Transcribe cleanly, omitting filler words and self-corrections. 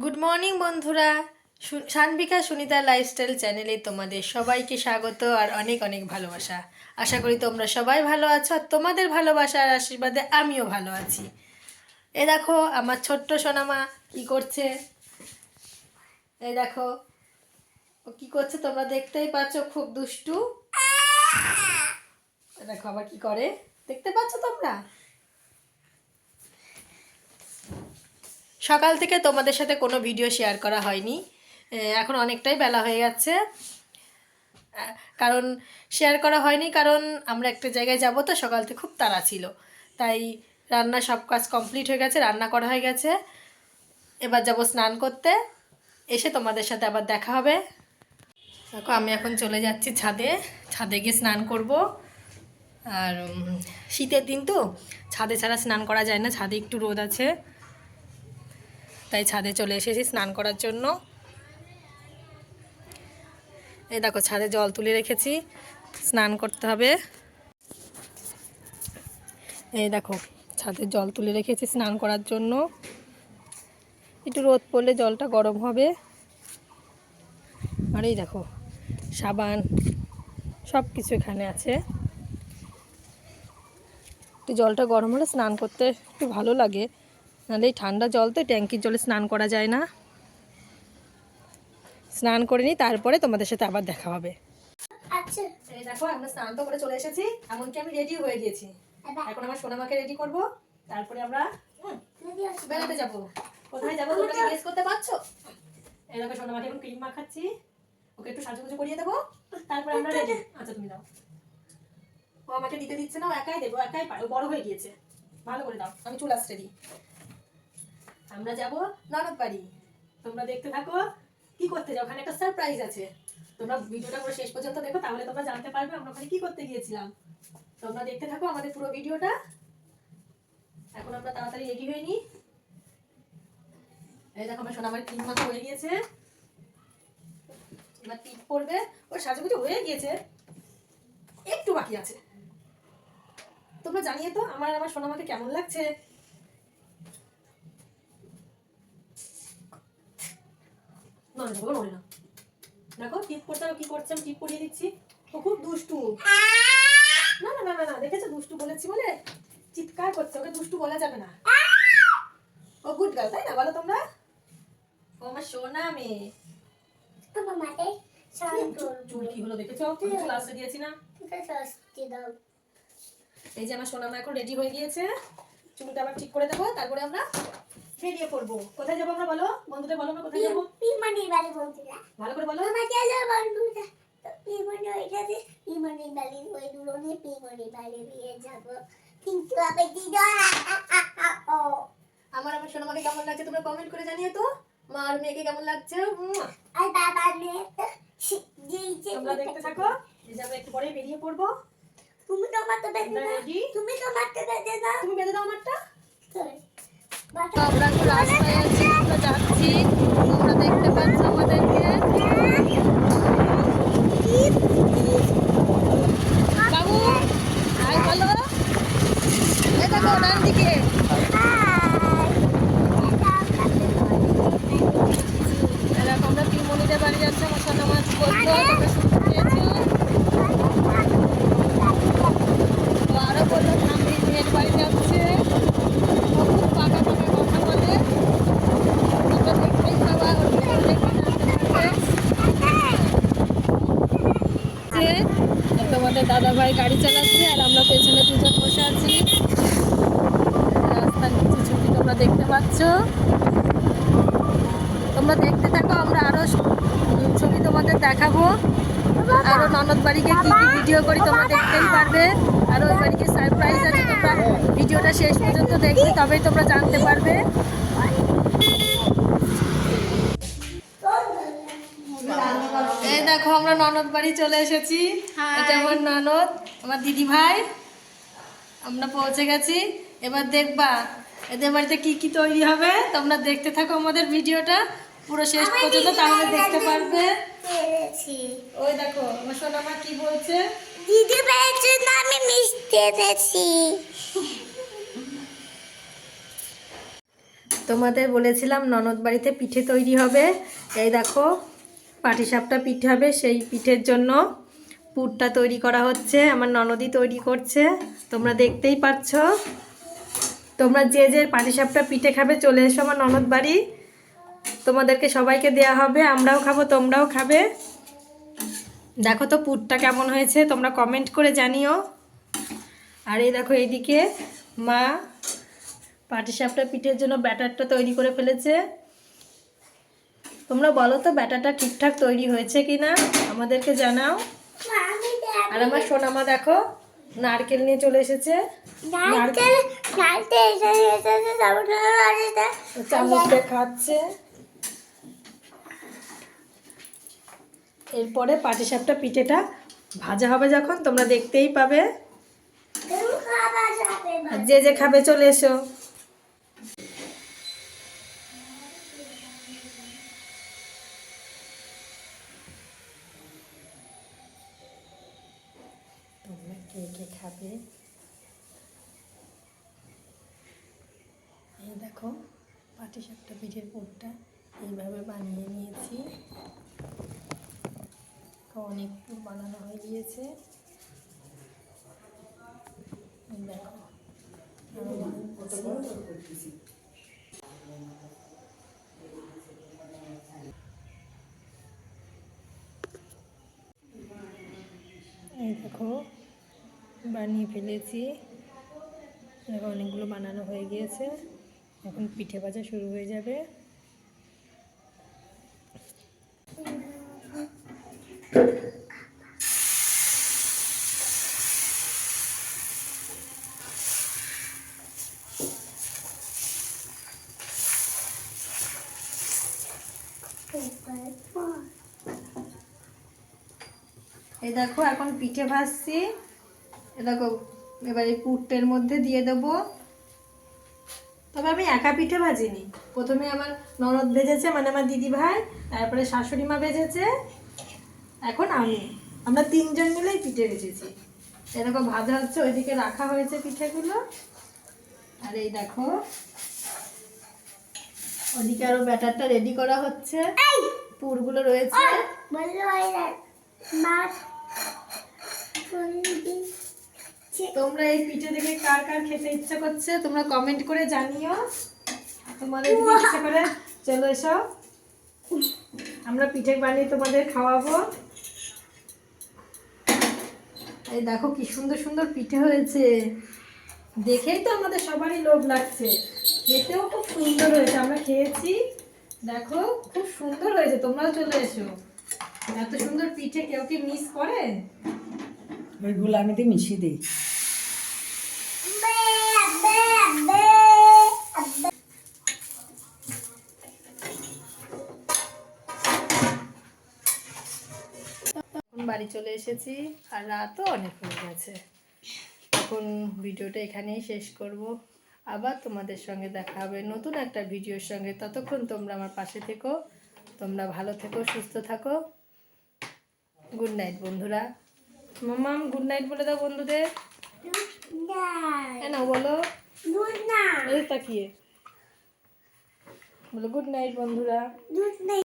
Good morning বন্ধুরা, Sanbika Sunita lifestyle চ্যানেলে তোমাদের সবাইকে স্বাগত আর অনেক অনেক ভালোবাসা। আশা করি তোমরা সবাই ভালো আছো আর তোমাদের ভালোবাসা আর আশীর্বাদে আমিও ভালো আছি। এ দেখো আমার ছোট্ট সোনামা কি করছে। এই দেখো ও কি করছে, তোমরা দেখতেই পাচ্ছ, খুব দুষ্টু। দেখো আবার কি করে, দেখতে পাচ্ছ তোমরা। সকাল থেকে তোমাদের সাথে কোনো ভিডিও শেয়ার করা হয়নি, এখন অনেকটাই বেলা হয়ে যাচ্ছে। কারণ শেয়ার করা হয়নি কারণ আমরা একটা জায়গায় যাব, তো সকাল থেকে খুব তাড়া ছিল, তাই রান্না সব কাজ কমপ্লিট হয়ে গেছে, রান্না করা হয়ে গেছে। এবার যাব স্নান করতে, এসে তোমাদের সাথে আবার দেখা হবে। দেখো আমি এখন চলে যাচ্ছি ছাদে, ছাদে গিয়ে স্নান করব। আর শীতের দিন তো ছাদে ছাড়া স্নান করা যায় না, ছাদে একটু রোদ আছে, তাই ছাদে চলে এসেছি স্নান করার জন্য। এই দেখো ছাদে জল তুলে রেখেছি, স্নান করতে হবে। এই দেখো ছাদে জল তুলে রেখেছি স্নান করার জন্য, একটু রোদ পড়লে জলটা গরম হবে। আর এই দেখো সাবান সব কিছু এখানে আছে। একটু জলটা গরম হলে স্নান করতে একটু ভালো লাগে, নাহলে এই ঠান্ডা জল তো ট্যাঙ্কির জলে স্নান করা যায় না। স্নান করে নিই, তারপরে তোমাদের সাথে আবার দেখা হবে। আচ্ছা এই দেখো আমরা স্নান তো করে চলে এসেছি, এমনকি আমি রেডি হয়ে গেছি। এখন আমার সোনামাকে রেডি করব, তারপরে আমরা বেড়াতে যাব। কোথায় যাবো তোমরা গেস করতে পারছো? এই দেখো সোনামাকে এখন ক্রিম মাখাচ্ছি, ওকে একটু সাজুগুজু করিয়ে দেবো, তারপরে আমরা রেডি। আচ্ছা তুমি দাও, ও আমাকে দিতে দিচ্ছে না, ও একাই দেবো, একাই পারে, ও বড় হয়ে গিয়েছে। ভালো করে দাও, আমি চুল আসতে দিই। আমরা যাব ননদ বাড়ি, তোমরা দেখতে থাকো কি করতে যাও, ওখানে একটা সারপ্রাইজ আছে। তোমরা ভিডিওটা পুরো শেষ পর্যন্ত দেখো, তাহলে তোমরা জানতে পারবে আমরা ওখানে কি করতে গিয়েছিলাম। তোমরা দেখতে থাকো আমাদের পুরো ভিডিওটা। এখন আমরা তাড়াতাড়ি রেডি হয়ে নিই। এই দেখো আমার সোনামার ক্রিম মাখা হয়ে গিয়েছে, এবার টিপ পড়বে। ওর সাজুগুজু হয়ে গিয়েছে, একটু বাকি আছে। তোমরা জানিয়ে তো আমার সোনামাকে কেমন লাগছে। না দেখো টিপ করতে হবে, কি করছে আমি টিপ পরিয়ে দিচ্ছি। ও খুব দুষ্টু। না না না না না, দেখেছো দুষ্টু বলেছি বলে চিৎকার করছে, ওকে দুষ্টু বলা যাবে না। ও গুড গার্ল, তাই না বলো তোমরা? ও আমার সোনা মেয়ে। আমার মাথায় চুল কি হলো দেখেছো, চুল আসতে দিয়েছি না। এই যে আমার সোনা মা এখন রেডি হয়ে গিয়েছে, চুলটা আবার ঠিক করে দেবো, তারপরে আমরা বেরিয়ে পড়বো। কোথায় যাবো আমরা বলো, বন্ধুদের বলো আমরা কোথায় যাবো। পিমানির বাড়ি বন্ধুরা, ভালো করে বলো। আমার চলো বন্ধুরা, পিমানি ওইটাতে, পিমানির বাড়ি ওই দূরে, পিমানির বাড়ি নিয়ে যাবো, কিন্তু আমি দিদা। আমার সোনামাকে কেমন লাগছে তোমরা কমেন্ট করে জানিয়ে তো। মা আর মেয়েকে কেমন লাগছে। আর বাবা মেয়ে তো তোমরা দেখতে থাকো, এই যাবে একটু পরে বেরিয়ে পড়বো। তুমি তোমারটা বেঁধে দাও, তুমি তোমারটা বেঁধে দাও, তুমি বেঁধে দাও আমারটা। বাটা আমরা একটু রাস্তায় আছি, আমরা যাচ্ছি, তোমরা দেখতে পাচ্ছ আমাদেরকে। বাবু হাই বলো, এই দেখো ডান দিকে। এরকম আমরা পিমনিদের বাড়ি যাচ্ছি, আমার সাথে মাছ বলতো তোমরা শুনতে পেয়েছো। তো আরো বললো আমি মেয়ের বাড়ি যাচ্ছে, ও খুব পাকা পাকা কথা বলে, তোমরা দেখতেই পাবা, ওর ভিতরে দেখে জানতে পারবে। তোমাদের দাদা ভাই গাড়ি চালাচ্ছে আর আমরা পেছনে দুজন বসে আছি। রাস্তার নিচে ছবি তোমরা দেখতে পাচ্ছ, তোমরা দেখতে থাকো, আমরা আরো ছবি তোমাদের দেখাবো। আরো ননদ বাড়িকে কি কি ভিডিও করি তোমরা দেখতেই পারবে। আর ওই বাড়িকে সারপ্রাইজ আছে, তোমরা ভিডিওটা শেষ পর্যন্ত দেখবে, তবেই তোমরা জানতে পারবে। এই দেখো আমরা ননদ বাড়ি চলে এসেছি, এটা আমার ননদ, আমার দিদি ভাই। আমরা পৌঁছে গেছি, এবার দেখবা এদের বাড়িতে কি কি তৈরি হবে। তোমরা দেখতে থাকো আমাদের ভিডিওটা পুরো শেষ পর্যন্ত, তাহলে দেখতে পারবে। ওই দেখো আমার সোনামা কি বলছে। দিদি পেয়েছে না, আমি মিষ্টি এনেছি। তোমাদের বলেছিলাম ননদ বাড়িতে পিঠে তৈরি হবে। এই দেখো পাটিসাপটা পিঠে হবে, সেই পিঠের জন্য পুরটা তৈরি করা হচ্ছে। আমার ননদই তৈরি করছে, তোমরা দেখতেই পাচ্ছ। তোমরা যে যে পাটিসাপটা পিঠে খাবে চলে এসো আমার ননদ বাড়ি, তোমাদেরকে সবাইকে দেয়া হবে, আমরাও খাবো তোমরাও খাবে। দেখো তো পুরটা কেমন হয়েছে, তোমরা কমেন্ট করে জানিও। আর এই দেখো এইদিকে মা পাটিসাপটা পিঠের জন্য ব্যাটারটা তৈরি করে ফেলেছে। তোমরা বলো তো ব্যাটারটা ঠিকঠাক তৈরি হয়েছে কিনা, আমাদেরকে জানাও। আর আমার সোনামা দেখো নারকেল নিয়ে চলে এসেছে, চামচ দিয়ে খাচ্ছে। এরপরে পাটিসাপটা পিঠেটা ভাজা হবে যখন তোমরা দেখতেই পাবে। আর যে যে খাবে চলে এসো। তোমরা কে কে খাবে? এই দেখো পাটিসাপটা পিঠের পুরটা এইভাবে বানিয়ে নিয়েছি। অনেক পুর বানানো হয়ে গিয়েছে। দেখো এই দেখো বানিয়ে ফেলেছি। দেখো অনেকগুলো বানানো হয়ে গিয়েছে, এখন পিঠে ভাজা শুরু হয়ে যাবে। এই দেখো এখন পিঠে ভাজছি। এই দেখো এবার এই পুরটের মধ্যে দিয়ে দেবো। তবে আমি একা পিঠে ভাজিনি, প্রথমে আমার ননদ ভেজেছে, মানে আমার দিদি ভাই, তারপরে শাশুড়ি মা ভেজেছে, এখন আমরা তিনজন মিলেই পিঠে ভেজেছি। এরকম ভাজা হচ্ছে, ওইদিকে রাখা হয়েছে পিঠেগুলো। আর এই দেখো ওদিকে আরো ব্যাটারটা রেডি করা হচ্ছে, পুরগুলো রয়েছে। তোমরা এই পিঠে দেখে কার কার খেতে ইচ্ছা করছে তোমরা কমেন্ট করে জানিও। তোমাদের যদি ইচ্ছা করে চলে এসো, আমরা পিঠে বানিয়ে তোমাদের খাওয়াবো। এই দেখো কি সুন্দর সুন্দর পিঠে হয়েছে, দেখেই তো আমাদের সবারই লোভ লাগছে। খেতেও খুব সুন্দর হয়েছে, আমরা খেয়েছি, দেখো খুব সুন্দর হয়েছে। তোমরাও চলে এসো, এত সুন্দর পিঠে কেউ কি মিস করে? ওইগুলো আমি তো মিশিয়ে দিই। বাড়ি চলে এসেছি আর রাতও অনেক হয়ে গেছে। এখন ভিডিওটা এখানেই শেষ করব। আবার তোমাদের সঙ্গে দেখা হবে নতুন একটা ভিডিওর সঙ্গে। ততক্ষণ তোমরা আমার পাশে থেকো, তোমরা ভালো থেকো, সুস্থ থাকো। গুড নাইট বন্ধুরা। মাম্মাম গুড নাইট বলে দাও বন্ধুদের। না বলো এই তাকিয়ে বলো গুড নাইট বন্ধুরা।